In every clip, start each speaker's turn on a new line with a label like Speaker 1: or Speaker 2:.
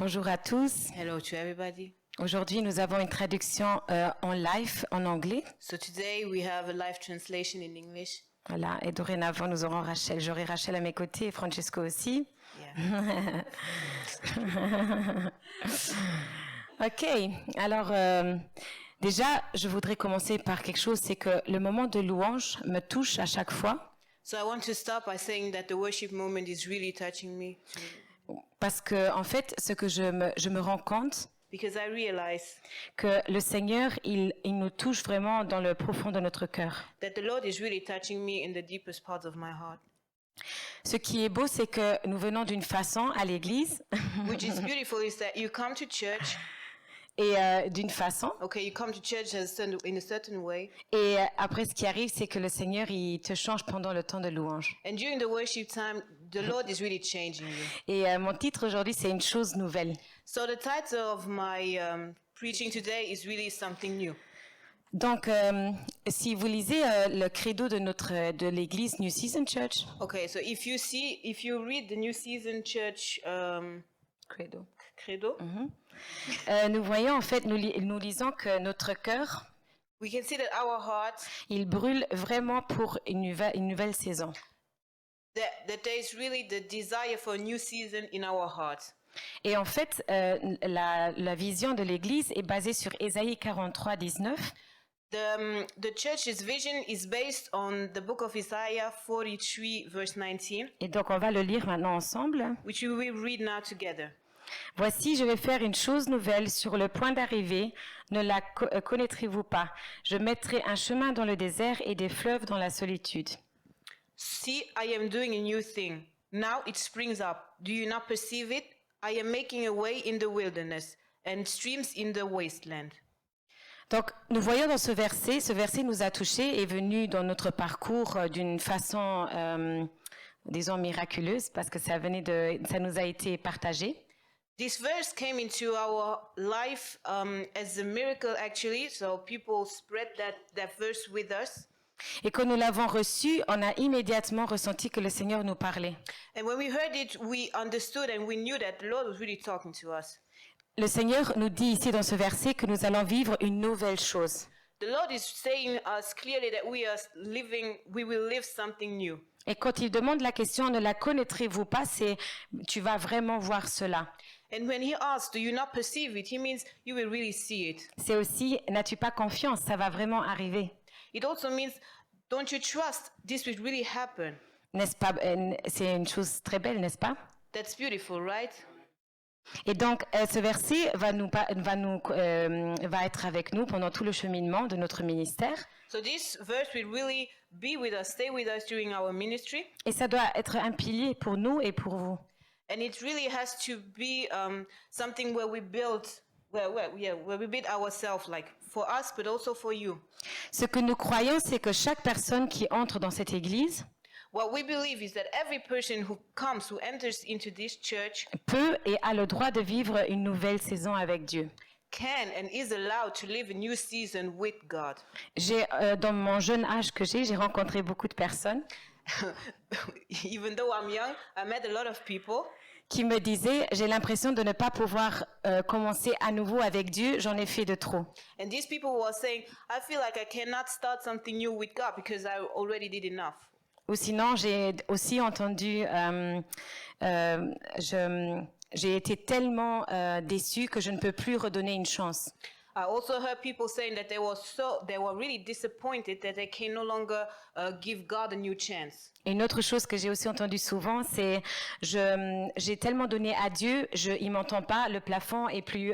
Speaker 1: Bonjour à tous.
Speaker 2: Hello to everybody.
Speaker 1: Aujourd'hui, nous avons une traduction en live en anglais.
Speaker 2: So today we have a live translation in English.
Speaker 1: Voilà, et dorénavant, nous aurons Rachel. J'aurai Rachel à mes côtés et Francesco aussi.
Speaker 2: Yeah.
Speaker 1: Ok, alors déjà, je voudrais commencer par quelque chose, c'est que le moment de louange me touche à chaque fois.
Speaker 2: So I want to start by saying that the worship moment is really touching me
Speaker 1: Parce que, en fait, ce que je me rends compte,
Speaker 2: because I realize
Speaker 1: que le Seigneur, il nous touche vraiment dans le profond de notre cœur.
Speaker 2: that the Lord is really touching me in the deepest parts of my heart.
Speaker 1: Ce qui est beau, c'est que nous venons d'une façon à l'église,
Speaker 2: Which is beautiful is that you come to church,
Speaker 1: et d'une façon.
Speaker 2: okay, you come to church in a certain way,
Speaker 1: Et après, ce qui arrive, c'est que le Seigneur, il te change pendant le temps de louange.
Speaker 2: and during the worship time, the Lord is really changing you.
Speaker 1: Et mon titre aujourd'hui, c'est une chose nouvelle.
Speaker 2: So the title of my preaching today is really something new.
Speaker 1: Donc, si vous lisez le credo de l'église New Season Church,
Speaker 2: Okay, so if you read the New Season Church
Speaker 1: credo,
Speaker 2: credo,
Speaker 1: nous voyons en fait, nous lisons que notre cœur,
Speaker 2: we can see that our heart,
Speaker 1: il brûle vraiment pour une nouvelle saison.
Speaker 2: that there is really the desire for a new season in our heart.
Speaker 1: Et en fait, la vision de l'église est basée sur Ésaïe 43, 19.
Speaker 2: The church's vision is based on the book of Isaiah 43, verse 19,
Speaker 1: Et donc, on va le lire maintenant ensemble.
Speaker 2: which we will read now together.
Speaker 1: Voici, je vais faire une chose nouvelle sur le point d'arriver. Ne la connaîtrez-vous pas? Je mettrai un chemin dans le désert et des fleuves dans la solitude.
Speaker 2: See, I am doing a new thing. Now it springs up. Do you not perceive it? I am making a way in the wilderness and streams in the wasteland.
Speaker 1: Donc, nous voyons dans ce verset nous a touchés, est venu dans notre parcours d'une façon, disons, miraculeuse, parce que ça nous a été partagé.
Speaker 2: This verse came into our life as a miracle, actually. So people spread that verse with us.
Speaker 1: Et quand nous l'avons reçu, on a immédiatement ressenti que le Seigneur nous parlait.
Speaker 2: And when we heard it, we understood and we knew that the Lord was really talking to us.
Speaker 1: Le Seigneur nous dit ici dans ce verset que nous allons vivre une nouvelle chose.
Speaker 2: The Lord is saying us clearly that we will live something new.
Speaker 1: Et quand il demande la question, ne la connaîtrez-vous pas, c'est tu vas vraiment voir cela.
Speaker 2: And when he asks, do you not perceive it? He means you will really see it.
Speaker 1: C'est aussi, n'as-tu pas confiance, ça va vraiment arriver.
Speaker 2: It also means, don't you trust this will really happen?
Speaker 1: N'est-ce pas? C'est une chose très belle, n'est-ce pas?
Speaker 2: That's beautiful, right?
Speaker 1: Et donc, ce verset va être avec nous pendant tout le cheminement de notre ministère.
Speaker 2: So this verse will really be with us, stay with us during our ministry.
Speaker 1: Et ça doit être un pilier pour nous et pour vous.
Speaker 2: And it really has to be something where we build ourselves, like for us, but also for you.
Speaker 1: Ce que nous croyons, c'est que chaque personne qui entre dans cette église
Speaker 2: What we believe is that every person who enters into this church,
Speaker 1: peut et a le droit de vivre une nouvelle saison avec Dieu.
Speaker 2: can and is allowed to live a new season with God.
Speaker 1: Dans mon jeune âge que j'ai rencontré beaucoup de personnes
Speaker 2: Even though I'm young, I met a lot of people
Speaker 1: qui me disaient, j'ai l'impression de ne pas pouvoir commencer à nouveau avec Dieu, j'en ai fait de trop.
Speaker 2: and these people were saying, I feel like I cannot start something new with God because I already did enough.
Speaker 1: Ou sinon, j'ai aussi entendu, j'ai été tellement déçue que je ne peux plus redonner une chance.
Speaker 2: I also heard people saying that they were really disappointed that they can no longer give God a new chance.
Speaker 1: Et une autre chose que j'ai aussi entendue souvent, c'est j'ai tellement donné à Dieu, il m'entend pas, le plafond est plus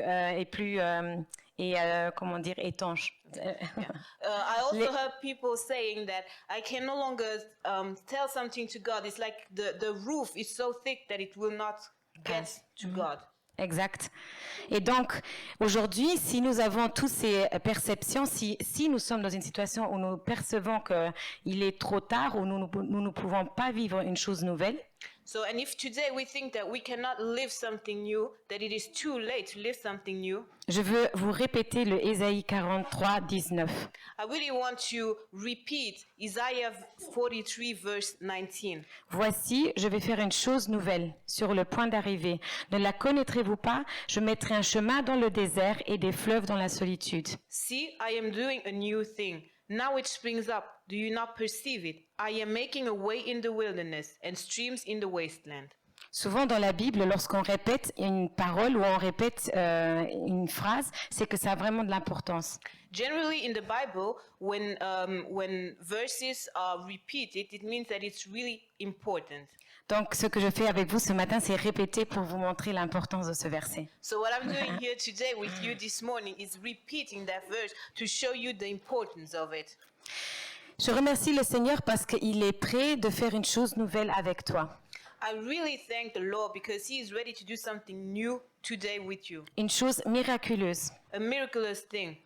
Speaker 1: comment dire, étanche.
Speaker 2: I also heard people saying that I can no longer tell something to God. It's like the roof is so thick that it will not get to God.
Speaker 1: Exact. Et donc, aujourd'hui, si nous avons toutes ces perceptions, si nous sommes dans une situation où nous percevons qu'il est trop tard, où nous ne pouvons pas vivre une chose nouvelle,
Speaker 2: So, and if today we think that we cannot live something new, that it is too late to live something new,
Speaker 1: je veux vous répéter le Ésaïe 43, 19.
Speaker 2: I really want to repeat Isaiah 43 verse 19.
Speaker 1: Voici, je vais faire une chose nouvelle, sur le point d'arriver. Ne la connaîtrez-vous pas? Je mettrai un chemin dans le désert et des fleuves dans la solitude.
Speaker 2: See, I am doing a new thing. Now it springs up. Do you not perceive it? I am making a way in the wilderness and streams in the wasteland.
Speaker 1: Souvent dans la Bible, lorsqu'on répète une parole ou on répète une phrase, c'est que ça a vraiment de l'importance.
Speaker 2: Generally, in the Bible, when verses are repeated, it means that it's really important.
Speaker 1: Donc, ce que je fais avec vous ce matin, c'est répéter pour vous montrer l'importance de ce verset.
Speaker 2: So what I'm doing here today with you this morning is repeating that verse to show you the importance of it.
Speaker 1: Je remercie le Seigneur parce qu'il est prêt de faire une chose nouvelle avec toi.
Speaker 2: I really thank the Lord because He is ready to do something new today with you.
Speaker 1: Une chose miraculeuse.
Speaker 2: A miraculous thing.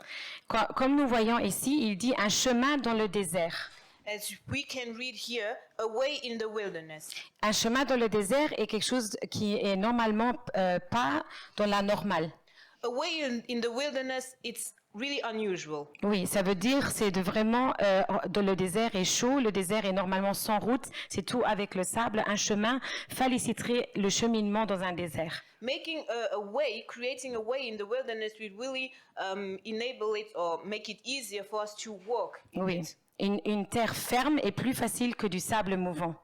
Speaker 1: Comme nous voyons ici, il dit un chemin dans le désert.
Speaker 2: As we can read here, a way in the wilderness.
Speaker 1: Un chemin dans le désert est quelque chose qui est normalement pas dans la normale.
Speaker 2: A way in the wilderness, it's really unusual.
Speaker 1: Oui, ça veut dire c'est de vraiment dans le désert est chaud, le désert est normalement sans route, c'est tout avec le sable. Un chemin faciliterait le cheminement dans un désert.
Speaker 2: Making a way, creating a way in the wilderness would really enable it or make it easier for us to walk.
Speaker 1: Oui, une terre ferme est plus facile que du sable mouvant.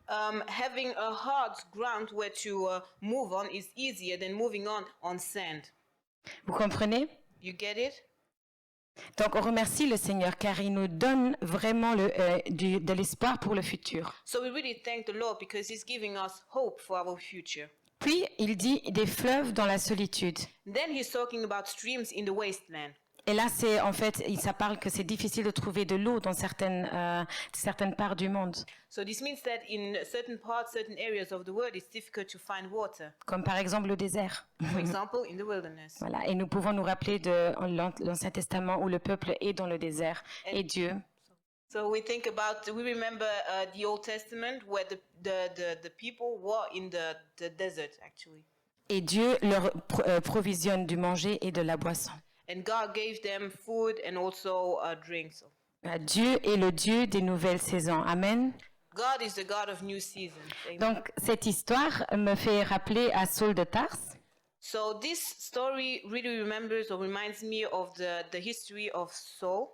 Speaker 2: Having a hard ground where to move on is easier than moving on sand.
Speaker 1: Vous comprenez?
Speaker 2: You get it?
Speaker 1: Donc on remercie le Seigneur car il nous donne vraiment de l'espoir pour le futur.
Speaker 2: So we really thank the Lord because He's giving us hope for our future.
Speaker 1: Puis il dit des fleuves dans la solitude.
Speaker 2: Then He's talking about streams in the wasteland.
Speaker 1: Et là, c'est en fait, ça parle que c'est difficile de trouver de l'eau dans certaines parts du monde.
Speaker 2: So this means that in certain parts, certain areas of the world, it's difficult to find water.
Speaker 1: Comme par exemple le désert.
Speaker 2: For example, in the wilderness.
Speaker 1: Voilà. Et nous pouvons nous rappeler de l'Ancien Testament où le peuple est dans le désert et Dieu.
Speaker 2: So we remember the Old Testament where the people were in the desert actually.
Speaker 1: Et Dieu leur provisionne du manger et de la boisson.
Speaker 2: And God gave them food and also drinks.
Speaker 1: Dieu est le Dieu des nouvelles saisons. Amen.
Speaker 2: God is the God of new seasons. Amen.
Speaker 1: Donc cette histoire me fait rappeler à Saul de Tarse.
Speaker 2: So this story really reminds me of the history of Saul.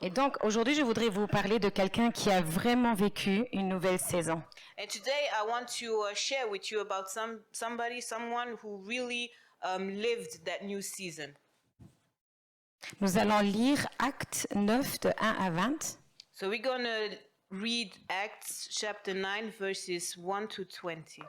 Speaker 1: Et donc aujourd'hui je voudrais vous parler de quelqu'un qui a vraiment vécu une nouvelle saison.
Speaker 2: And today I want to share with you about someone who really lived that new season.
Speaker 1: Nous allons lire Actes 9 de 1 à 20.
Speaker 2: So we're going to read Acts chapter 9 verses 1 to 20.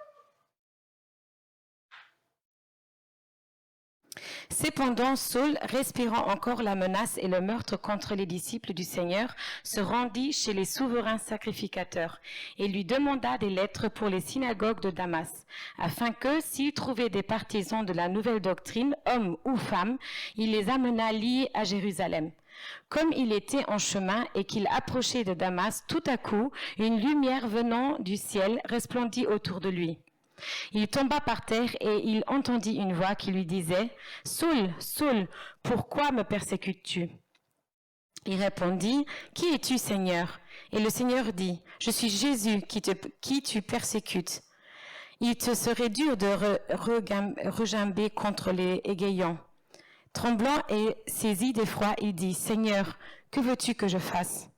Speaker 1: Cependant, Saul, respirant encore la menace et le meurtre contre les disciples du Seigneur, se rendit chez les souverains sacrificateurs et lui demanda des lettres pour les synagogues de Damas, afin que, s'il trouvait des partisans de la nouvelle doctrine, hommes ou femmes, il les amenât liés à Jérusalem. Comme il était en chemin et qu'il approchait de Damas, tout à coup, une lumière venant du ciel resplendit autour de lui. Il tomba par terre et il entendit une voix qui lui disait « Saul, Saul, pourquoi me persécutes-tu » Il répondit « Qui es-tu, Seigneur » Et le Seigneur dit « Je suis Jésus qui tu persécutes. Il te serait dur de regimber contre les égayants. » Tremblant et saisi d'effroi, il dit « Seigneur, que veux-tu que je fasse ?»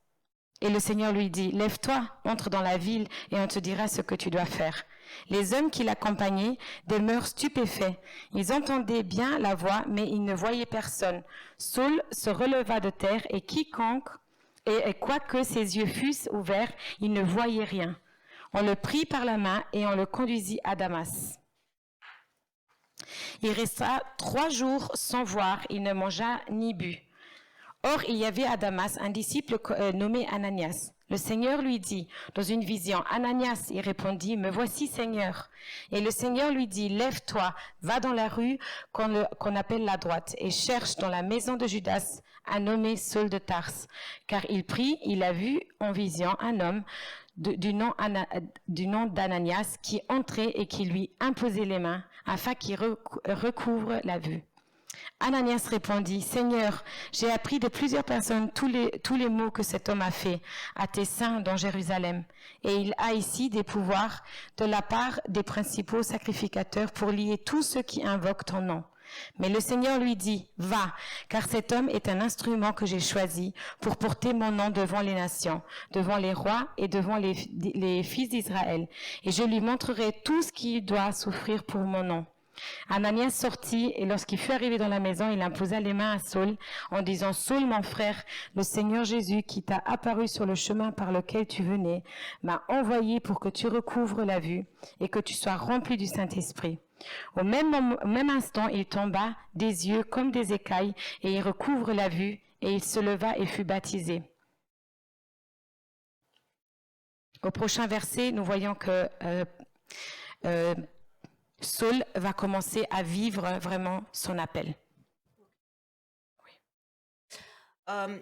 Speaker 1: Et le Seigneur lui dit « Lève-toi, entre dans la ville et on te dira ce que tu dois faire. » Les hommes qui l'accompagnaient demeurent stupéfaits. Ils entendaient bien la voix, mais ils ne voyaient personne. Saul se releva de terre et quoique ses yeux fussent ouverts, il ne voyait rien. On le prit par la main et on le conduisit à Damas. Il resta 3 jours sans voir, il ne mangea ni but. Or, il y avait à Damas un disciple nommé Ananias. Le Seigneur lui dit, dans une vision, « Ananias » il répondit, « Me voici, Seigneur. » Et le Seigneur lui dit, « Lève-toi, va dans la rue qu'on appelle la droite, et cherche dans la maison de Judas a nommé Saul de Tarse, car il prit, il a vu en vision un homme du nom d'Ananias qui entrait et qui lui imposait les mains afin qu'il recouvre la vue. Ananias répondit, « Seigneur, j'ai appris de plusieurs personnes tous les maux que cet homme a fait à tes saints dans Jérusalem. Et il a ici des pouvoirs de la part des principaux sacrificateurs pour lier tous ceux qui invoquent ton nom. » Mais le Seigneur lui dit, « Va, car cet homme est un instrument que j'ai choisi pour porter mon nom devant les nations, devant les rois et devant les fils d'Israël. Et je lui montrerai tout ce qu'il doit souffrir pour mon nom. » Ananias sortit et lorsqu'il fut arrivé dans la maison, il imposa les mains à Saul en disant, « Saul, mon frère, le Seigneur Jésus qui t'a apparu sur le chemin par lequel tu venais, m'a envoyé pour que tu recouvres la vue et que tu sois rempli du Saint-Esprit. » Au même instant, il tomba des yeux comme des écailles et il recouvre la vue et il se leva et fut baptisé. Au prochain verset, nous voyons que Saul va commencer à vivre vraiment son appel.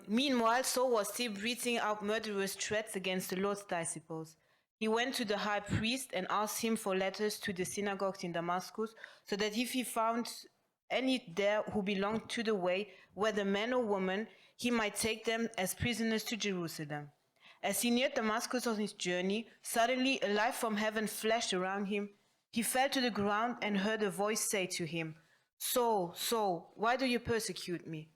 Speaker 2: Meanwhile, Saul was still breathing out murderous threats against the Lord's disciples. He went to the high priest and asked him for letters to the synagogues in Damascus, so that if he found any there who belonged to the way, whether man or woman, he might take them as prisoners to Jerusalem. As he neared Damascus on his journey, suddenly a light from heaven flashed around him. He fell to the ground and heard a voice say to him, "Saul, Saul, why do you persecute me?"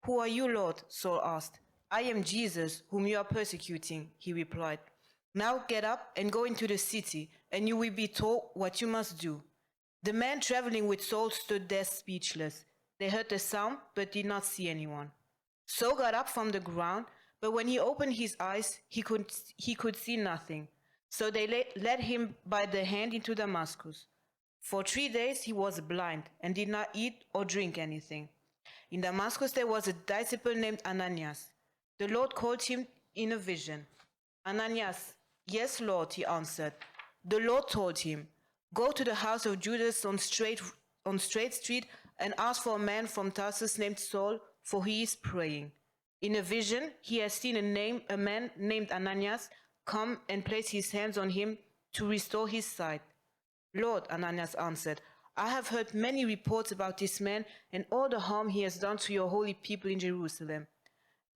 Speaker 2: "Who are you, Lord?" Saul asked. "I am Jesus, whom you are persecuting," he replied. "Now get up and go into the city, and you will be told what you must do." The men traveling with Saul stood there speechless. They heard the sound, but did not see anyone. Saul got up from the ground, but when he opened his eyes, he could see nothing. So they led him by the hand into Damascus. For 3 days he was blind and did not eat or drink anything. In Damascus there was a disciple named Ananias. The Lord called him in a vision. "Ananias." "Yes, Lord," he answered. The Lord told him, "Go to the house of Judas on Straight Street and ask for a man from Tarsus named Saul, for he is praying. In a vision he has seen a man named Ananias come and place his hands on him to restore his sight." "Lord," Ananias answered, "I have heard many reports about this man and all the harm he has done to your holy people in Jerusalem.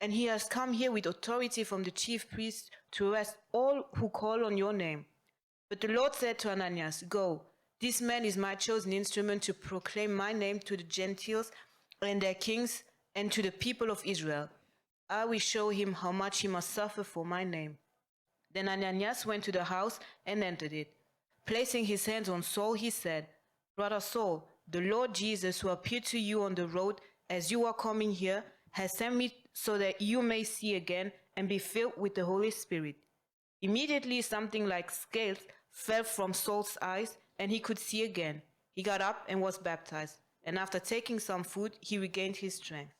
Speaker 2: And he has come here with authority from the chief priests to arrest all who call on your name." But the Lord said to Ananias, "Go, this man is my chosen instrument to proclaim my name to the Gentiles and their kings and to the people of Israel. I will show him how much he must suffer for my name." Then Ananias went to the house and entered it. Placing his hands on Saul, he said, "Brother Saul, the Lord Jesus, who appeared to you on the road as you were coming here, has sent me so that you may see again and be filled with the Holy Spirit." Immediately something like scales fell from Saul's eyes, and he could see again. He got up and was baptized, and after taking some food, he regained his strength.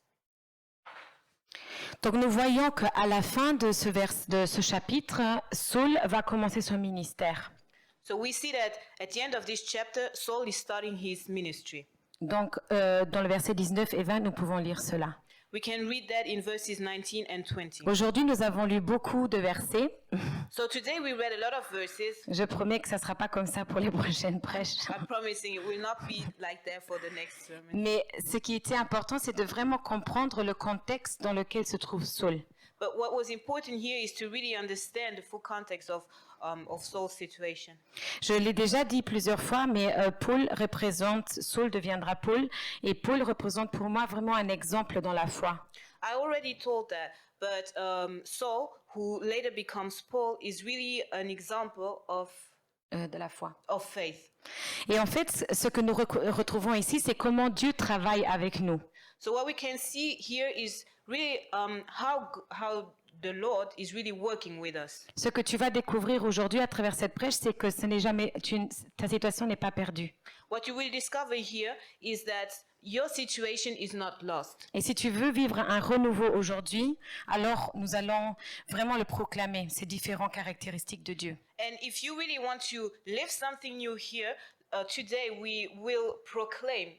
Speaker 1: Donc nous voyons qu'à la fin de ce chapitre, Saul va commencer son ministère.
Speaker 2: So we see that at the end of this chapter, Saul is starting his ministry.
Speaker 1: Donc dans le verset 19 et 20, nous pouvons lire cela.
Speaker 2: We can read that in verses 19 and 20.
Speaker 1: Aujourd'hui, nous avons lu beaucoup de versets.
Speaker 2: So today we read a lot of verses.
Speaker 1: Je promets que ça ne sera pas comme ça pour les prochaines prêches.
Speaker 2: I'm promising it will not be like that for the next sermon.
Speaker 1: Mais ce qui était important, c'est de vraiment comprendre le contexte dans lequel se trouve Saul.
Speaker 2: But what was important here is to really understand the full context of Saul's situation.
Speaker 1: Je l'ai déjà dit plusieurs fois, mais Paul représente, Saul deviendra Paul, et Paul représente pour moi vraiment un exemple dans la foi.
Speaker 2: I already told that, but Saul, who later becomes Paul, is really an example of
Speaker 1: de la foi.
Speaker 2: Of faith.
Speaker 1: Et en fait, ce que nous retrouvons ici, c'est comment Dieu travaille avec nous.
Speaker 2: So what we can see here is really how the Lord is really working with us.
Speaker 1: Ce que tu vas découvrir aujourd'hui à travers cette prêche, c'est que ce n'est jamais, ta situation n'est pas perdue.
Speaker 2: What you will discover here is that your situation is not lost.
Speaker 1: Et si tu veux vivre un renouveau aujourd'hui, alors nous allons vraiment le proclamer, ces différentes caractéristiques de Dieu.
Speaker 2: And if you really want to live something new here, today we will proclaim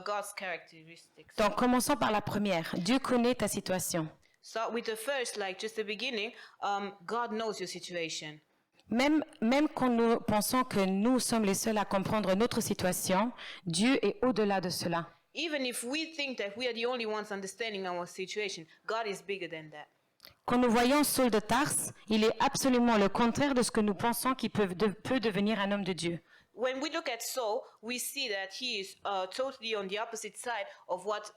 Speaker 2: God's characteristics.
Speaker 1: Donc, commençons par la première. Dieu connaît ta situation.
Speaker 2: Start with the first, like just the beginning. God knows your situation.
Speaker 1: Même quand nous pensons que nous sommes les seuls à comprendre notre situation, Dieu est au-delà de cela.
Speaker 2: Even if we think that we are the only ones understanding our situation, God is bigger than that.
Speaker 1: Quand nous voyons Saul de Tarse, il est absolument le contraire de ce que nous pensons qu'il peut devenir un homme de Dieu.
Speaker 2: When we look at Saul, we see that he is totally on the opposite side of what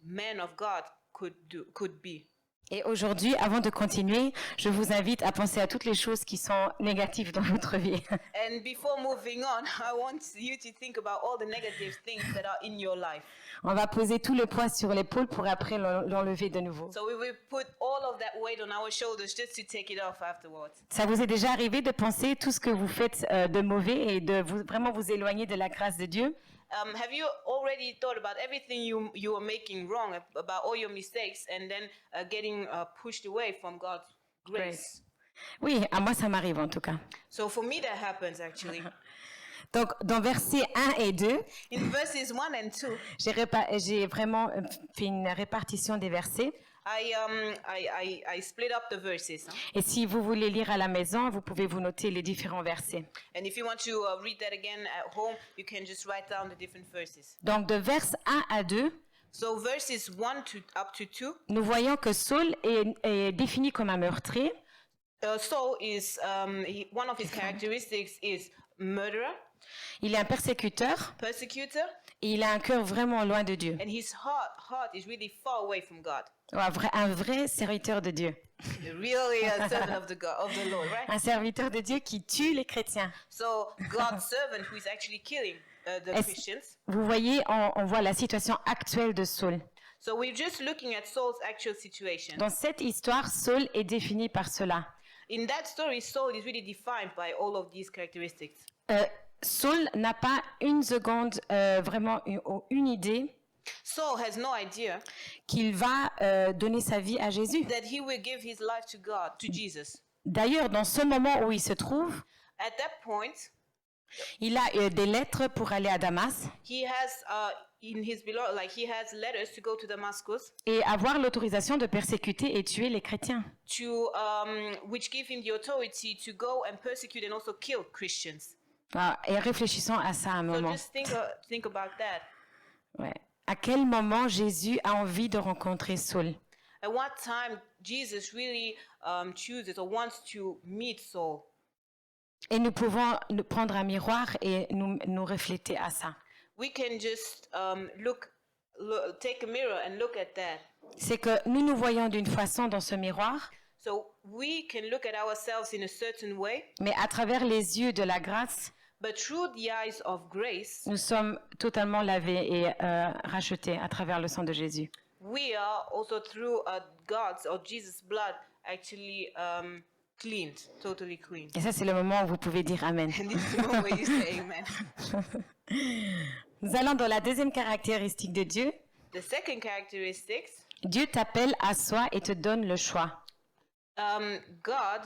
Speaker 2: man of God could be.
Speaker 1: Et aujourd'hui, avant de continuer, je vous invite à penser à toutes les choses qui sont négatives dans votre vie.
Speaker 2: And before moving on, I want you to think about all the negative things that are in your life.
Speaker 1: On va poser tout le poids sur l'épaule pour après l'enlever de nouveau.
Speaker 2: So we will put all of that weight on our shoulders just to take it off afterwards.
Speaker 1: Ça vous est déjà arrivé de penser tout ce que vous faites de mauvais et de vraiment vous éloigner de la grâce de Dieu?
Speaker 2: Have you already thought about everything you are making wrong, about all your mistakes, and then getting pushed away from God's grace?
Speaker 1: Oui, à moi ça m'arrive en tout cas.
Speaker 2: So for me that happens actually.
Speaker 1: Donc dans versets 1 et 2,
Speaker 2: In verses 1 and 2,
Speaker 1: j'ai vraiment fait une répartition des versets.
Speaker 2: I split up the verses.
Speaker 1: Et si vous voulez lire à la maison, vous pouvez vous noter les différents versets.
Speaker 2: And if you want to read that again at home, you can just write down the different verses.
Speaker 1: Donc de verse 1 à 2,
Speaker 2: So verses 1 up to 2,
Speaker 1: nous voyons que Saul est défini comme un meurtrier.
Speaker 2: Saul is, one of his characteristics is murderer,
Speaker 1: Il est un persécuteur
Speaker 2: persecutor,
Speaker 1: et il a un cœur vraiment loin de Dieu.
Speaker 2: and his heart is really far away from God.
Speaker 1: Un vrai serviteur de Dieu.
Speaker 2: Really a servant of the Lord, right?
Speaker 1: Un serviteur de Dieu qui tue les chrétiens.
Speaker 2: So God's servant who is actually killing the Christians.
Speaker 1: Vous voyez, on voit la situation actuelle de Saul.
Speaker 2: So we're just looking at Saul's actual situation.
Speaker 1: Dans cette histoire, Saul est défini par cela.
Speaker 2: In that story, Saul is really defined by all of these characteristics.
Speaker 1: Saul n'a pas une seconde, vraiment une idée
Speaker 2: Saul has no idea
Speaker 1: qu'il va donner sa vie à Jésus.
Speaker 2: that he will give his life to God, to Jesus.
Speaker 1: D'ailleurs, dans ce moment où il se trouve,
Speaker 2: At that point,
Speaker 1: il a des lettres pour aller à Damas
Speaker 2: he has he has letters to go to Damascus
Speaker 1: et avoir l'autorisation de persécuter et tuer les chrétiens.
Speaker 2: to which give him the authority to go and persecute and also kill Christians.
Speaker 1: Et réfléchissons à ça un
Speaker 2: So
Speaker 1: moment.
Speaker 2: just think about that.
Speaker 1: Ouais. À quel moment Jésus a envie de rencontrer Saul?
Speaker 2: At what time Jesus really chooses or wants to meet Saul.
Speaker 1: Et nous pouvons prendre un miroir et nous refléter à ça.
Speaker 2: We can just take a mirror and look at that.
Speaker 1: C'est que nous voyons d'une façon dans ce miroir,
Speaker 2: So we can look at ourselves in a certain way,
Speaker 1: mais à travers les yeux de la grâce,
Speaker 2: but through the eyes of grace,
Speaker 1: nous sommes totalement lavés et rachetés à travers le sang de Jésus.
Speaker 2: we are also through God's or Jesus' blood actually cleaned, totally clean.
Speaker 1: Et ça, c'est le moment où vous pouvez dire Amen.
Speaker 2: And this is the moment where you say amen.
Speaker 1: Nous allons dans la deuxième caractéristique de Dieu.
Speaker 2: The second characteristic,
Speaker 1: Dieu t'appelle à soi et te donne le choix.
Speaker 2: God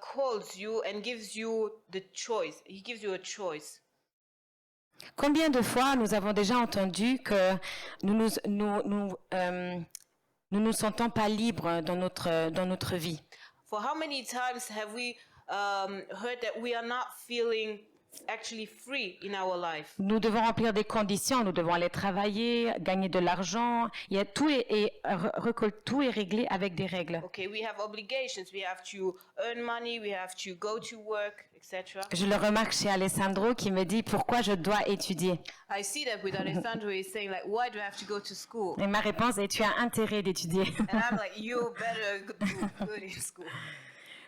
Speaker 2: calls you and gives you the choice. He gives you a choice.
Speaker 1: Combien de fois nous avons déjà entendu que nous nous sentons pas libres dans notre vie?
Speaker 2: For how many times have we heard that we are not feeling actually free in our life?
Speaker 1: Nous devons remplir des conditions, nous devons aller travailler, gagner de l'argent. Tout est réglé avec des règles.
Speaker 2: Okay, we have obligations. We have to earn money. We have to go to work, etc.
Speaker 1: Je le remarque chez Alessandro qui me dit pourquoi je dois étudier.
Speaker 2: I see that with Alessandro. He's saying like, why do I have to go to school?
Speaker 1: Et ma réponse est tu as intérêt d'étudier.
Speaker 2: And I'm like, you better do good in school.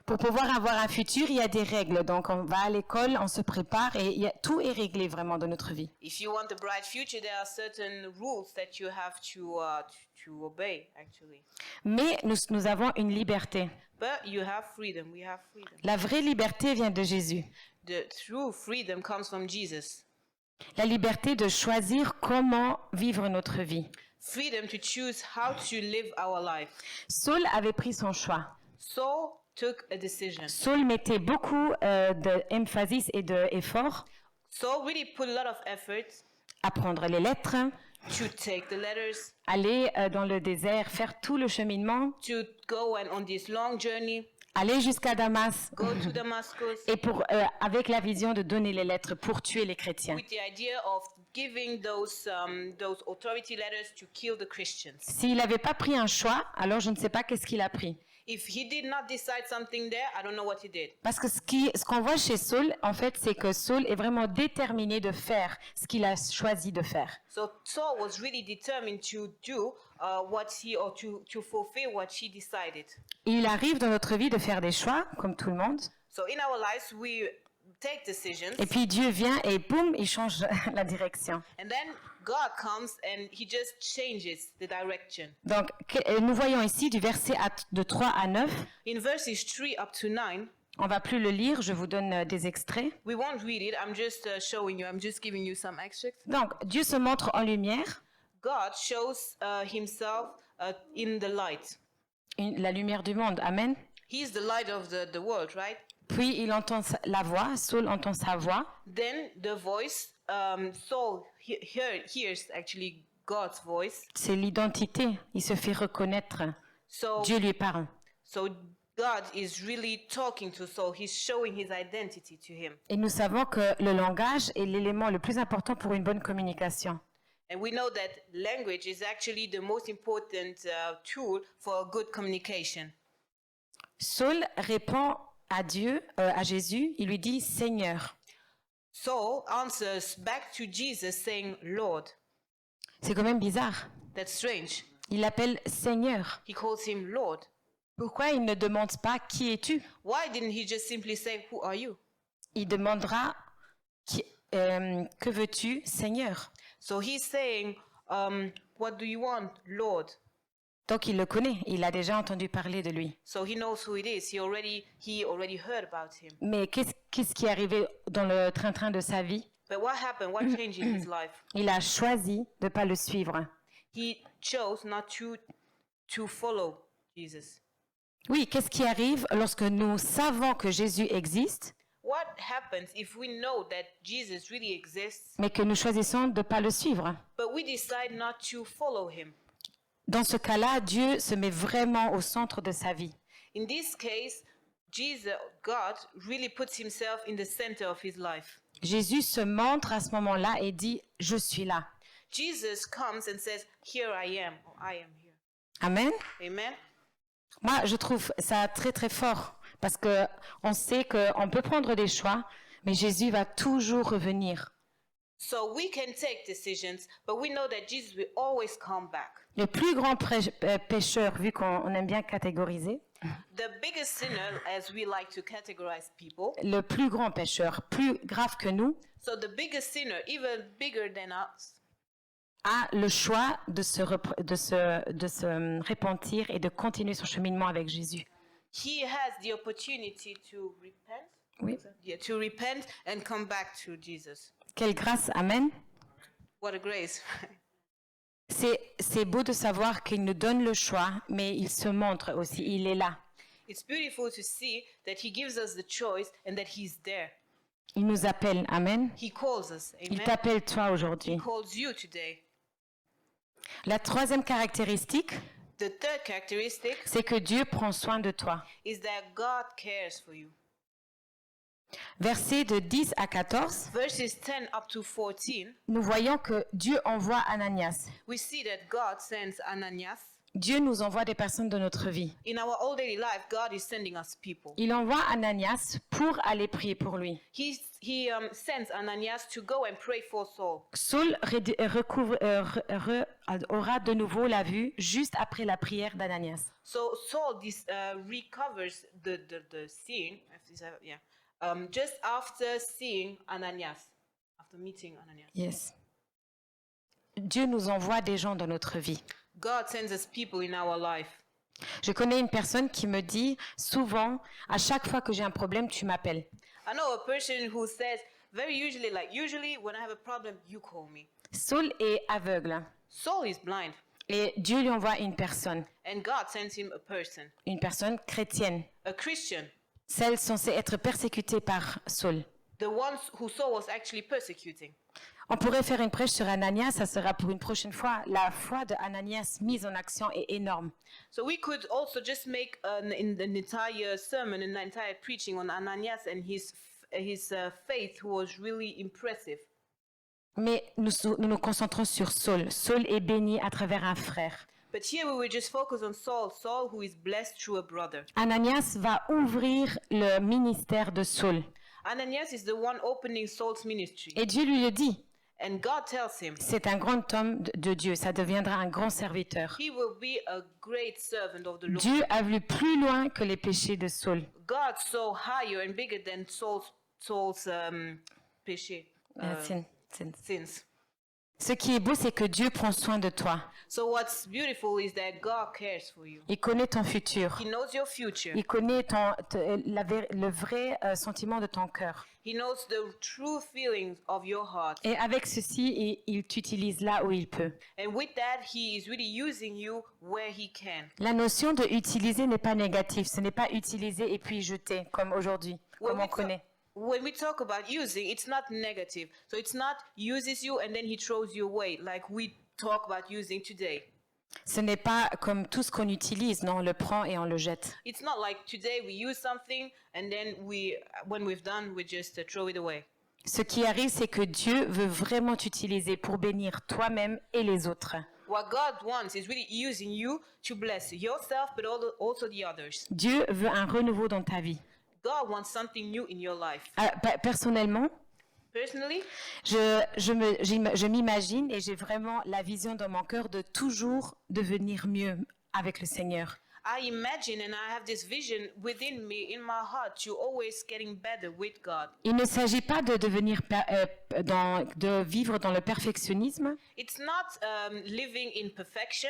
Speaker 1: Pour pouvoir avoir un futur, il y a des règles. Donc on va à l'école, on se prépare et tout est réglé vraiment dans notre vie.
Speaker 2: If you want a bright future, there are certain rules that you have to obey, actually.
Speaker 1: Mais nous avons une liberté.
Speaker 2: But you have freedom. We have freedom.
Speaker 1: La vraie liberté vient de Jésus.
Speaker 2: The true freedom comes from Jesus.
Speaker 1: La liberté de choisir comment vivre notre vie.
Speaker 2: Freedom to choose how to live our life.
Speaker 1: Saul avait pris son choix.
Speaker 2: Saul took a decision.
Speaker 1: Saul mettait beaucoup d'emphasis et d'efforts
Speaker 2: Saul really put a lot of effort
Speaker 1: apprendre les lettres,
Speaker 2: to take the letters,
Speaker 1: aller dans le désert, faire tout le cheminement,
Speaker 2: to go and on this long journey,
Speaker 1: aller jusqu'à Damas,
Speaker 2: go to Damascus
Speaker 1: et avec la vision de donner les lettres pour tuer les chrétiens.
Speaker 2: with the idea of giving those authority letters to kill the Christians.
Speaker 1: S'il n'avait pas pris un choix, alors je ne sais pas qu'est-ce qu'il a pris.
Speaker 2: If he did not decide something there, I don't know what he did.
Speaker 1: Parce que ce qu'on voit chez Saul, en fait, c'est que Saul est vraiment déterminé de faire ce qu'il a choisi de faire.
Speaker 2: So Saul was really determined to do to fulfill what he decided.
Speaker 1: Il arrive dans notre vie de faire des choix, comme tout le monde.
Speaker 2: So in our lives, we take decisions,
Speaker 1: Et puis Dieu vient et boum, il change la direction.
Speaker 2: and then God comes and he just changes the direction.
Speaker 1: Donc, nous voyons ici du verset de 3 à 9.
Speaker 2: In verses 3 up to 9,
Speaker 1: On va plus le lire, je vous donne des extraits.
Speaker 2: we won't read it. I'm just showing you. I'm just giving you some extracts.
Speaker 1: Donc, Dieu se montre en lumière,
Speaker 2: God shows himself in the light.
Speaker 1: la lumière du monde. Amen.
Speaker 2: He's the light of the world, right?
Speaker 1: Puis il entend la voix, Saul entend sa voix.
Speaker 2: Then the voice, Saul hears actually God's voice.
Speaker 1: C'est l'identité, il se fait reconnaître.
Speaker 2: So,
Speaker 1: Dieu lui parle.
Speaker 2: so God is really talking to Saul. He's showing his identity to him.
Speaker 1: Et nous savons que le langage est l'élément le plus important pour une bonne communication.
Speaker 2: And we know that language is actually the most important tool for a good communication.
Speaker 1: Saul répond à Dieu, à Jésus, il lui dit Seigneur.
Speaker 2: Saul answers back to Jesus saying, Lord.
Speaker 1: C'est quand même bizarre.
Speaker 2: That's strange.
Speaker 1: Il l'appelle Seigneur.
Speaker 2: He calls him Lord.
Speaker 1: Pourquoi il ne demande pas qui es-tu?
Speaker 2: Why didn't he just simply say, who are you?
Speaker 1: Il demandera que veux-tu, Seigneur?
Speaker 2: So he's saying, what do you want, Lord?
Speaker 1: Donc il le connaît, il a déjà entendu parler de lui.
Speaker 2: So he knows who it is. He already heard about him.
Speaker 1: Mais qu'est-ce qui est arrivé dans le train-train de sa vie?
Speaker 2: But what happened? What changed in his life?
Speaker 1: Il a choisi de ne pas le suivre.
Speaker 2: He chose not to follow Jesus.
Speaker 1: Oui, qu'est-ce qui arrive lorsque nous savons que Jésus existe,
Speaker 2: What happens if we know that Jesus really exists,
Speaker 1: mais que nous choisissons de ne pas le suivre?
Speaker 2: but we decide not to follow him?
Speaker 1: Dans ce cas-là, Dieu se met vraiment au centre de sa vie.
Speaker 2: In this case, God really puts himself in the center of his life.
Speaker 1: Jésus se montre à ce moment-là et dit « Je suis là
Speaker 2: Jesus comes and says, here I am, or I am here. ».
Speaker 1: Amen.
Speaker 2: Amen.
Speaker 1: Moi, je trouve ça très très fort parce que on sait qu'on peut prendre des choix, mais Jésus va toujours revenir.
Speaker 2: So we can take decisions, but we know that Jesus will always come back.
Speaker 1: Le plus grand pécheur, vu qu'on aime bien catégoriser,
Speaker 2: The biggest sinner, as we like to categorize people,
Speaker 1: le plus grand pécheur, plus grave que nous,
Speaker 2: so the biggest sinner, even bigger than us,
Speaker 1: a le choix de se repentir et de continuer son cheminement avec Jésus.
Speaker 2: he has the opportunity to repent.
Speaker 1: Oui.
Speaker 2: Yeah, to repent and come back to Jesus.
Speaker 1: Quelle grâce, amen.
Speaker 2: What a grace.
Speaker 1: C'est beau de savoir qu'il nous donne le choix, mais il se montre aussi, il est là.
Speaker 2: It's beautiful to see that he gives us the choice and that he's there.
Speaker 1: Il nous appelle, amen.
Speaker 2: He calls us.
Speaker 1: Il
Speaker 2: Amen.
Speaker 1: t'appelle toi aujourd'hui.
Speaker 2: He calls you today.
Speaker 1: La troisième caractéristique,
Speaker 2: The third characteristic
Speaker 1: c'est que Dieu prend soin de toi.
Speaker 2: is that God cares for you.
Speaker 1: Versets de 10 à 14,
Speaker 2: Verses 10 up to 14,
Speaker 1: nous voyons que Dieu envoie Ananias.
Speaker 2: we see that God sends Ananias.
Speaker 1: Dieu nous envoie des personnes de notre vie.
Speaker 2: In our old daily life, God is sending us people.
Speaker 1: Il envoie Ananias pour aller prier pour lui.
Speaker 2: He sends Ananias to go and pray for Saul.
Speaker 1: Saul aura de nouveau la vue juste après la prière d'Ananias.
Speaker 2: So Saul recovers the seeing, just after seeing Ananias, after meeting Ananias.
Speaker 1: Yes. Dieu nous envoie des gens dans notre vie.
Speaker 2: God sends us people in our life.
Speaker 1: Je connais une personne qui me dit souvent, à chaque fois que j'ai un problème, tu m'appelles.
Speaker 2: I know a person who says usually when I have a problem, you call me.
Speaker 1: Saul est aveugle
Speaker 2: Saul is blind,
Speaker 1: et Dieu lui envoie une personne
Speaker 2: une person
Speaker 1: chrétienne,
Speaker 2: a Christian,
Speaker 1: celle censée être persécutée par Saul.
Speaker 2: the ones who Saul was actually persecuting.
Speaker 1: On pourrait faire une prêche sur Ananias, ça sera pour une prochaine fois. La foi de Ananias mise en action est énorme.
Speaker 2: So we could also just make an entire sermon, an entire preaching on Ananias and his faith was really impressive.
Speaker 1: Mais nous concentrons sur Saul. Saul est béni à travers un frère.
Speaker 2: But here we will just focus on Saul who is blessed through a brother.
Speaker 1: Ananias va ouvrir le ministère de Saul.
Speaker 2: Ananias is the one opening Saul's ministry.
Speaker 1: Et Dieu lui le dit.
Speaker 2: And God tells him,
Speaker 1: C'est un grand homme de Dieu, ça deviendra un grand serviteur.
Speaker 2: he will be a great servant of the Lord.
Speaker 1: Dieu a vu plus loin que les péchés de Saul.
Speaker 2: God saw higher and bigger than Saul's péché, sins.
Speaker 1: Ce qui est beau, c'est que Dieu prend soin de toi.
Speaker 2: So what's beautiful is that God cares for you.
Speaker 1: Il connaît ton futur.
Speaker 2: He knows your future.
Speaker 1: Il connaît le vrai sentiment de ton cœur.
Speaker 2: He knows the true feelings of your heart.
Speaker 1: Et avec ceci, il t'utilise là où il peut.
Speaker 2: And with that, he is really using you where he can.
Speaker 1: La notion de utiliser n'est pas négative. Ce n'est pas utiliser et puis jeter, comme aujourd'hui, comme on connaît.
Speaker 2: When we talk about using, it's not negative. So it's not uses you and then he throws you away, like we talk about using today.
Speaker 1: Ce n'est pas comme tout ce qu'on utilise, non, on le prend et on le jette.
Speaker 2: It's not like today we use something and then when we've done, we just throw it away.
Speaker 1: Ce qui arrive, c'est que Dieu veut vraiment t'utiliser pour bénir toi-même et les autres.
Speaker 2: What God wants is really using you to bless yourself, but also the others.
Speaker 1: Dieu veut un renouveau dans ta vie.
Speaker 2: God wants something new in your life.
Speaker 1: Personnellement,
Speaker 2: Personally,
Speaker 1: je m'imagine et j'ai vraiment la vision dans mon cœur de toujours devenir mieux avec le Seigneur.
Speaker 2: I imagine and I have this vision within me, in my heart, to always getting better with God.
Speaker 1: Il ne s'agit pas de de vivre dans le perfectionnisme,
Speaker 2: It's not living in perfection,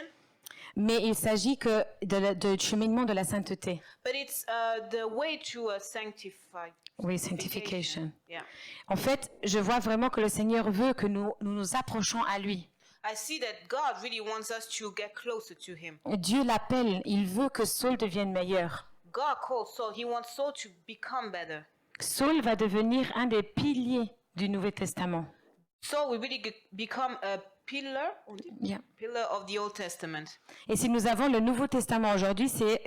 Speaker 1: mais il s'agit que de cheminement de la sainteté.
Speaker 2: but it's the way to sanctify.
Speaker 1: Oui, sanctification.
Speaker 2: Yeah.
Speaker 1: En fait, je vois vraiment que le Seigneur veut que nous approchons à lui.
Speaker 2: I see that God really wants us to get closer to him.
Speaker 1: Dieu l'appelle, il veut que Saul devienne meilleur.
Speaker 2: God calls Saul. He wants Saul to become better.
Speaker 1: Saul va devenir un des piliers du Nouveau Testament.
Speaker 2: Saul will really become a pillar,
Speaker 1: Yeah.
Speaker 2: pillar of the Old Testament.
Speaker 1: Et si nous avons le Nouveau Testament aujourd'hui, c'est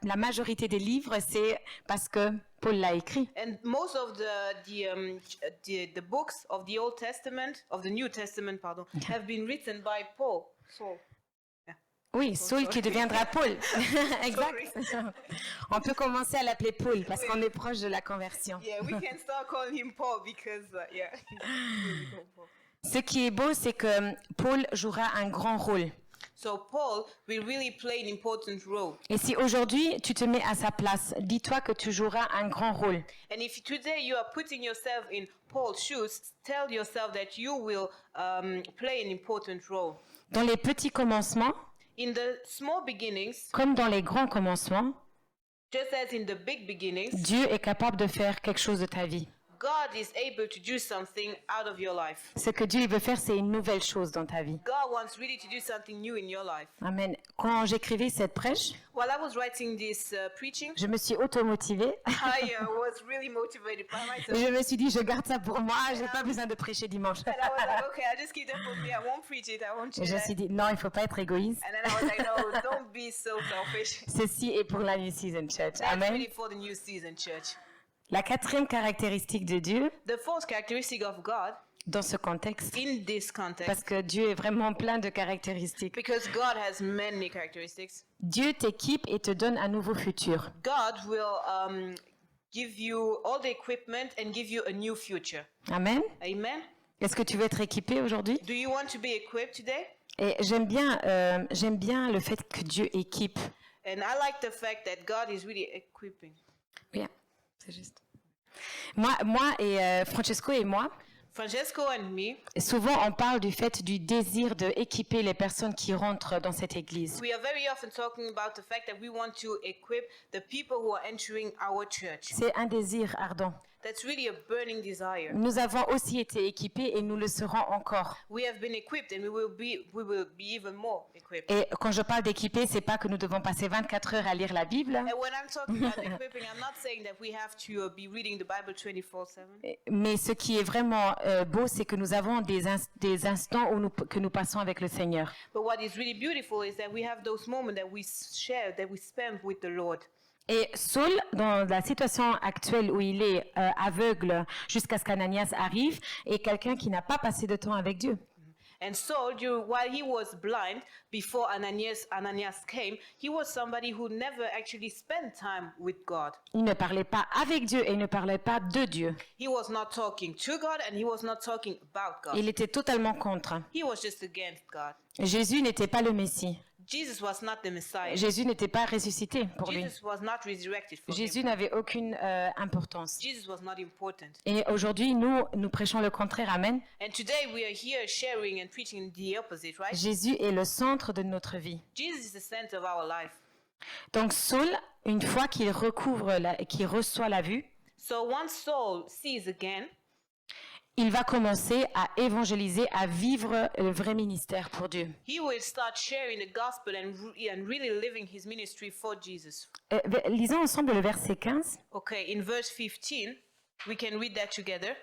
Speaker 1: la majorité des livres, c'est parce que Paul l'a écrit.
Speaker 2: And most of the books of the Old Testament, of the New Testament, have been written by Paul. Saul.
Speaker 1: Oui, Saul qui deviendra Paul. Exact. On peut commencer à l'appeler Paul parce qu'on est proche de la conversion.
Speaker 2: Yeah, we can start calling him Paul because, yeah.
Speaker 1: Ce qui est beau, c'est que Paul jouera un grand rôle.
Speaker 2: So Paul will really play an important role.
Speaker 1: Et si aujourd'hui tu te mets à sa place, dis-toi que tu joueras un grand rôle.
Speaker 2: And if today you are putting yourself in Paul's shoes, tell yourself that you will play an important role.
Speaker 1: Dans les petits commencements,
Speaker 2: In the small beginnings,
Speaker 1: comme dans les grands commencements,
Speaker 2: just as in the big beginnings,
Speaker 1: Dieu est capable de faire quelque chose de ta vie.
Speaker 2: God is able to do something out of your life.
Speaker 1: Ce que Dieu veut faire, c'est une nouvelle chose dans ta vie.
Speaker 2: God wants really to do something new in your life.
Speaker 1: Amen. Quand j'écrivais cette prêche,
Speaker 2: While I was writing this preaching,
Speaker 1: je me suis automotivée.
Speaker 2: I was really motivated by myself.
Speaker 1: Je me suis dit, je garde ça pour moi, j'ai pas besoin de prêcher dimanche.
Speaker 2: And I was like, okay, I'll just keep that for me. I won't preach it. I won't
Speaker 1: Et
Speaker 2: share
Speaker 1: je me
Speaker 2: that.
Speaker 1: suis dit, non, il faut pas être égoïste.
Speaker 2: And then I was like, no, don't be so selfish.
Speaker 1: Ceci est pour la New Season Church.
Speaker 2: That's
Speaker 1: Amen.
Speaker 2: really for the new season, church.
Speaker 1: La quatrième caractéristique de Dieu,
Speaker 2: The fourth characteristic of God
Speaker 1: dans ce contexte,
Speaker 2: in this context,
Speaker 1: parce que Dieu est vraiment plein de caractéristiques.
Speaker 2: because God has many characteristics,
Speaker 1: Dieu t'équipe et te donne un nouveau futur.
Speaker 2: God will give you all the equipment and give you a new future.
Speaker 1: Amen.
Speaker 2: Amen?
Speaker 1: Est-ce que tu veux être équipé aujourd'hui?
Speaker 2: Do you want to be equipped today?
Speaker 1: Et j'aime bien le fait que Dieu équipe.
Speaker 2: And I like the fact that God is really equipping.
Speaker 1: Bien, c'est juste. Moi et Francesco et moi,
Speaker 2: Francesco and me,
Speaker 1: souvent on parle du fait du désir d'équiper les personnes qui rentrent dans cette église.
Speaker 2: we are very often talking about the fact that we want to equip the people who are entering our church.
Speaker 1: C'est un désir ardent.
Speaker 2: That's really a burning desire.
Speaker 1: Nous avons aussi été équipés et nous le serons encore.
Speaker 2: We have been equipped and we will be even more equipped.
Speaker 1: Et quand je parle d'équiper, c'est pas que nous devons passer 24 heures à lire la Bible,
Speaker 2: And when I'm talking about equipping, I'm not saying that we have to be reading the Bible 24/7.
Speaker 1: mais ce qui est vraiment beau, c'est que nous avons des instants où que nous passons avec le Seigneur.
Speaker 2: But what is really beautiful is that we have those moments that we share, that we spend with the Lord.
Speaker 1: Et Saul, dans la situation actuelle où il est aveugle jusqu'à ce qu'Ananias arrive, est quelqu'un qui n'a pas passé de temps avec Dieu.
Speaker 2: And Saul, while he was blind before Ananias came, he was somebody who never actually spent time with God.
Speaker 1: Il ne parlait pas avec Dieu et il ne parlait pas de Dieu.
Speaker 2: He was not talking to God and he was not talking about God.
Speaker 1: Il était totalement contre.
Speaker 2: He was just against God.
Speaker 1: Jésus n'était pas le Messie.
Speaker 2: Jesus was not the Messiah.
Speaker 1: Jésus n'était pas ressuscité pour lui.
Speaker 2: Jesus was not resurrected for
Speaker 1: Jésus
Speaker 2: him.
Speaker 1: n'avait aucune importance.
Speaker 2: Jesus was not important.
Speaker 1: Et aujourd'hui, nous prêchons le contraire. Amen.
Speaker 2: And today we are here sharing and preaching the opposite, right?
Speaker 1: Jésus est le centre de notre vie.
Speaker 2: Jesus is the center of our life.
Speaker 1: Donc Saul, une fois qu'il qu'il reçoit la vue,
Speaker 2: So once Saul sees again,
Speaker 1: il va commencer à évangéliser, à vivre le vrai ministère pour Dieu.
Speaker 2: he will start sharing the gospel and really living his ministry for Jesus.
Speaker 1: Lisons ensemble le verset 15.
Speaker 2: Okay, in verse 15, we can read that together.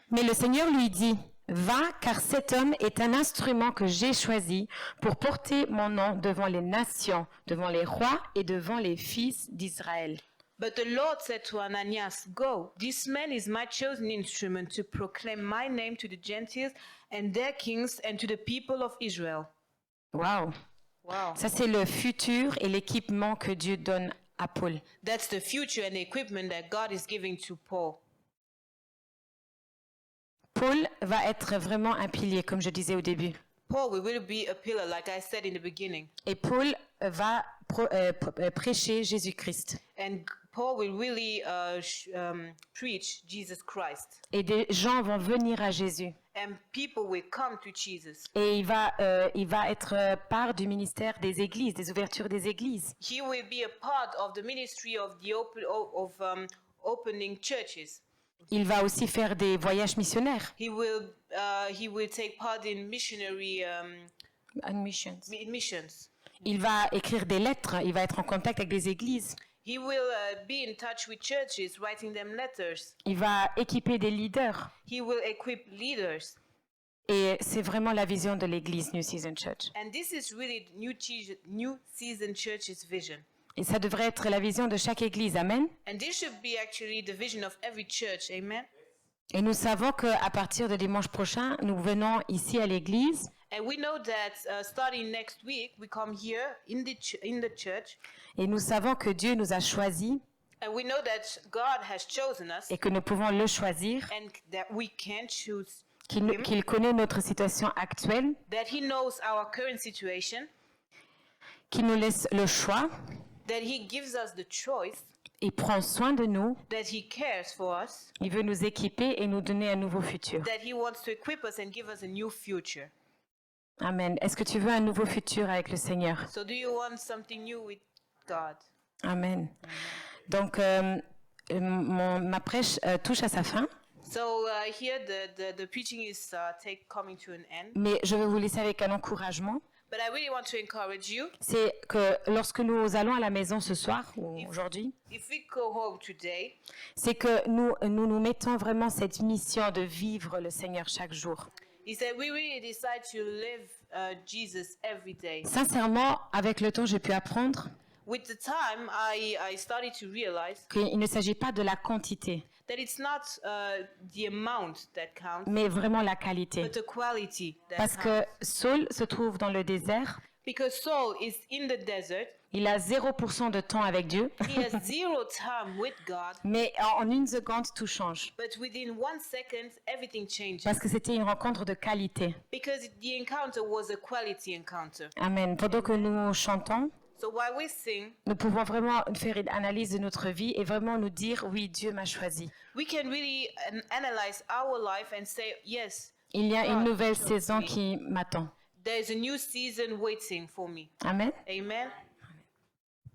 Speaker 1: Mais le Seigneur lui dit, « Va, car cet homme est un instrument que j'ai choisi pour porter mon nom devant les nations, devant les rois et devant les fils d'Israël. »
Speaker 2: But the Lord said to Ananias, Go, this man is my chosen instrument to proclaim my name to the Gentiles and their kings and to the people of Israel.
Speaker 1: Waouh!
Speaker 2: Wow.
Speaker 1: Ça, c'est le futur et l'équipement que Dieu donne à Paul.
Speaker 2: That's the future and the equipment that God is giving to Paul.
Speaker 1: Paul va être vraiment un pilier, comme je disais au début.
Speaker 2: Paul will be a pillar, like I said in the beginning.
Speaker 1: Et Paul va prêcher Jésus-Christ.
Speaker 2: And Paul will really preach Jesus Christ.
Speaker 1: Et des gens vont venir à Jésus.
Speaker 2: And people will come to Jesus.
Speaker 1: Et il va être part du ministère des églises, des ouvertures des églises.
Speaker 2: He will be a part of the ministry of the opening churches.
Speaker 1: Il va aussi faire des voyages missionnaires.
Speaker 2: He will take part in missionary
Speaker 1: Missions.
Speaker 2: missions.
Speaker 1: Il va écrire des lettres, il va être en contact avec des églises.
Speaker 2: He will be in touch with churches, writing them letters.
Speaker 1: Il va équiper des leaders.
Speaker 2: He will equip leaders.
Speaker 1: Et c'est vraiment la vision de l'église New Season Church.
Speaker 2: And this is really New Season Church's vision.
Speaker 1: Et ça devrait être la vision de chaque église. Amen.
Speaker 2: And this should be actually the vision of every church. Amen.
Speaker 1: Et nous savons qu'à partir de dimanche prochain, nous venons ici à l'église.
Speaker 2: And we know that starting next week, we come here in the church.
Speaker 1: Et nous savons que Dieu nous a choisis
Speaker 2: And we know that God has chosen us
Speaker 1: et que nous pouvons le choisir,
Speaker 2: and that we can choose
Speaker 1: qu'il connaît notre situation actuelle,
Speaker 2: that He knows our current situation,
Speaker 1: qu'il nous laisse le choix,
Speaker 2: that He gives us the choice,
Speaker 1: il prend soin de nous,
Speaker 2: that He cares for us,
Speaker 1: il veut nous équiper et nous donner un nouveau futur.
Speaker 2: that He wants to equip us and give us a new future.
Speaker 1: Amen. Est-ce que tu veux un nouveau futur avec le Seigneur?
Speaker 2: So do you want something new with God?
Speaker 1: Amen. Donc, ma prêche touche à sa fin,
Speaker 2: So here the preaching is coming to an end.
Speaker 1: mais je vais vous laisser avec un encouragement.
Speaker 2: But I really want to encourage you.
Speaker 1: C'est que lorsque nous allons à la maison ce soir ou aujourd'hui,
Speaker 2: If we go home today,
Speaker 1: c'est que nous mettons vraiment cette mission de vivre le Seigneur chaque jour.
Speaker 2: he said we really decide to live Jesus every day.
Speaker 1: Sincèrement, avec le temps, j'ai pu apprendre
Speaker 2: With the time, I started to realize
Speaker 1: qu'il ne s'agit pas de la quantité,
Speaker 2: that it's not the amount that counts,
Speaker 1: mais vraiment la qualité.
Speaker 2: but the quality that
Speaker 1: Parce
Speaker 2: counts.
Speaker 1: que Saul se trouve dans le désert,
Speaker 2: Because Saul is in the desert,
Speaker 1: il a 0% de temps avec Dieu,
Speaker 2: he has zero time with God,
Speaker 1: mais en une seconde, tout change.
Speaker 2: but within 1 second, everything changes.
Speaker 1: Parce que c'était une rencontre de qualité.
Speaker 2: Because the encounter was a quality encounter.
Speaker 1: Amen. Pendant que nous chantons,
Speaker 2: So while we sing,
Speaker 1: nous pouvons vraiment faire une analyse de notre vie et vraiment nous dire, oui, Dieu m'a choisi.
Speaker 2: we can really analyze our life and say, yes,
Speaker 1: Il y a une
Speaker 2: God
Speaker 1: nouvelle
Speaker 2: chose
Speaker 1: saison
Speaker 2: me.
Speaker 1: qui m'attend.
Speaker 2: There is a new season waiting for me.
Speaker 1: Amen.
Speaker 2: Amen.